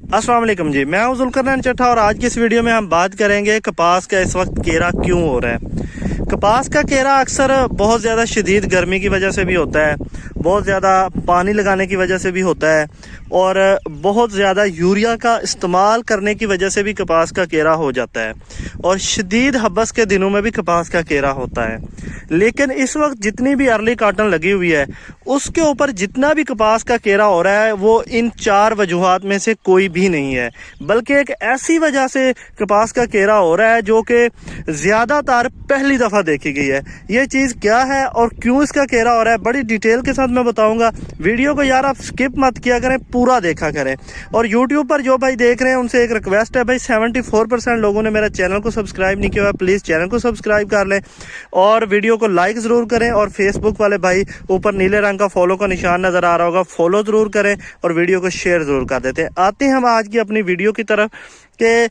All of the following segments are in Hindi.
अस्सलाम वालेकुम जी, मैं हूं जुल्करनैन चट्ठा और आज की इस वीडियो में हम बात करेंगे कपास का इस वक्त केरा क्यों हो रहा है। कपास का केरा अक्सर बहुत ज़्यादा शदीद गर्मी की वजह से भी होता है, बहुत ज़्यादा पानी लगाने की वजह से भी होता है और बहुत ज़्यादा यूरिया का इस्तेमाल करने की वजह से भी कपास का केरा हो जाता है और शदीद हब्बस के दिनों में भी कपास का केरा होता है। लेकिन इस वक्त जितनी भी अर्ली कॉटन लगी हुई है उसके ऊपर जितना भी कपास का केरा हो रहा है वो इन 4 वजूहात में से कोई भी नहीं है, बल्कि एक ऐसी वजह से कपास का केरा हो रहा है जो कि ज़्यादातर पहली दफ़ा देखी गई है। ये चीज़ क्या है और क्यों इसका केरा हो रहा है बड़ी डिटेल के साथ मैं बताऊंगा। वीडियो को यार आप स्किप मत किया करें, पूरा देखा करें। और यूट्यूब पर जो भाई देख रहे हैं उनसे एक रिक्वेस्ट है भाई, 74% लोगों ने मेरा चैनल को सब्सक्राइब नहीं किया हुआ, प्लीज़ चैनल को सब्सक्राइब कर लें और वीडियो को लाइक ज़रूर करें। और फेसबुक वाले भाई ऊपर नीले रंग का फॉलो का निशान नज़र आ रहा होगा, फॉलो ज़रूर करें और वीडियो को शेयर ज़रूर कर देते हैं। आते हैं हम आज की अपनी वीडियो की तरफ कि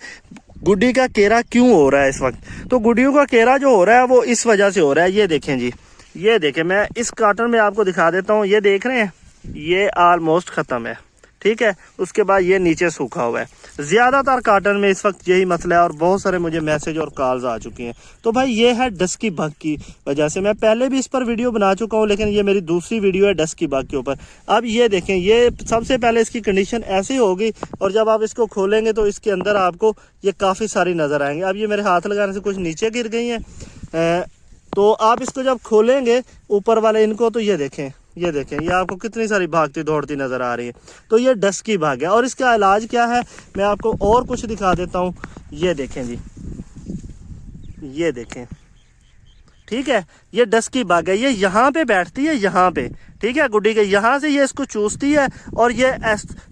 गुड्डी का केरा क्यों हो रहा है इस वक्त। तो गुड्डियों का केरा जो हो रहा है वो इस वजह से हो रहा है। ये देखें जी, ये देखें, मैं इस कॉटन में आपको दिखा देता हूँ। ये देख रहे हैं, ये ऑलमोस्ट ख़त्म है, ठीक है। उसके बाद ये नीचे सूखा हुआ है। ज़्यादातर कॉटन में इस वक्त यही मसला है और बहुत सारे मुझे मैसेज और कॉल्स आ चुकी हैं। तो भाई ये है डस्की बग की वजह से। मैं पहले भी इस पर वीडियो बना चुका हूँ, लेकिन ये मेरी दूसरी वीडियो है डस्की बग के ऊपर। अब ये देखें, ये सबसे पहले इसकी कंडीशन ऐसी होगी और जब आप इसको खोलेंगे तो इसके अंदर आपको ये काफ़ी सारी नज़र आएंगे। अब ये मेरे हाथ लगाने से कुछ नीचे गिर गई हैं, तो आप इसको जब खोलेंगे ऊपर वाले इनको, तो ये देखें, ये देखें, ये आपको कितनी सारी भागती दौड़ती नज़र आ रही है। तो ये डस्की बग है और इसका इलाज क्या है मैं आपको और कुछ दिखा देता हूँ। ये देखें जी, ये देखें, ठीक है। ये डस्की बग है, ये यहाँ पे बैठती है, यहाँ पे, ठीक है। गुड्डी के यहाँ से ये इसको चूसती है और ये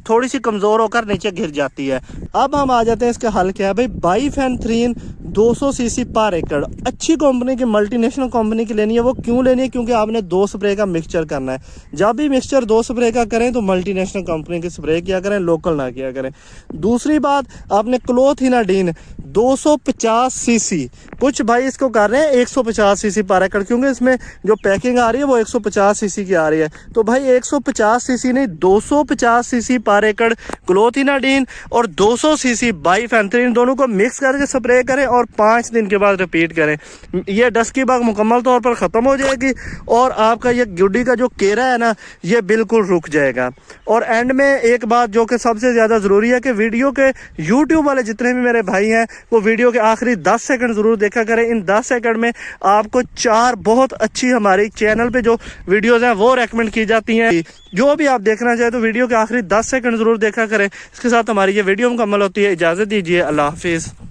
थोड़ी सी कमज़ोर होकर नीचे गिर जाती है। अब हम आ जाते हैं इसका हल क्या है भाई। बाइफेंथ्रीन 200 सीसी पर एकड़ अच्छी कंपनी की, मल्टीनेशनल कंपनी की लेनी है। वो क्यों लेनी है? क्योंकि आपने 2 स्प्रे का मिक्सचर करना है। जब भी मिक्सचर 2 स्प्रे का करें तो मल्टीनेशनल कंपनी की स्प्रे किया करें, लोकल ना किया करें। दूसरी बात, आपने क्लोथिनाडीन 250 सीसी, कुछ भाई इसको कर रहे हैं 150 सीसी पर एकड़, क्योंकि इसमें जो पैकिंग आ रही है वो 150 सीसी की आ रही है। तो भाई 150 सीसी नहीं, 250 सीसी पर एकड़ क्लोथिनाडीन और 200 सीसी बाइफेंथ्रीन दोनों को मिक्स करके स्प्रे करें और 5 दिन के बाद रिपीट करें। ये डस्की बग मुकम्मल तौर पर ख़त्म हो जाएगी और आपका ये गुड्डी का जो केरा है ना, ये बिल्कुल रुक जाएगा। और एंड में एक बात जो कि सबसे ज़्यादा ज़रूरी है कि वीडियो के यूट्यूब वाले जितने भी मेरे भाई हैं वो वीडियो के आखिरी 10 सेकंड ज़रूर देखा करें। इन 10 सेकंड में आपको 4 बहुत अच्छी हमारे चैनल पे जो वीडियोज़ हैं वो रेकमेंड की जाती हैं। जो भी आप देखना चाहें तो वीडियो के आखिरी 10 सेकंड ज़रूर देखा करें। इसके साथ हमारी ये वीडियो मुकम्मल होती है। इजाज़त दीजिए, अल्लाह हाफिज़।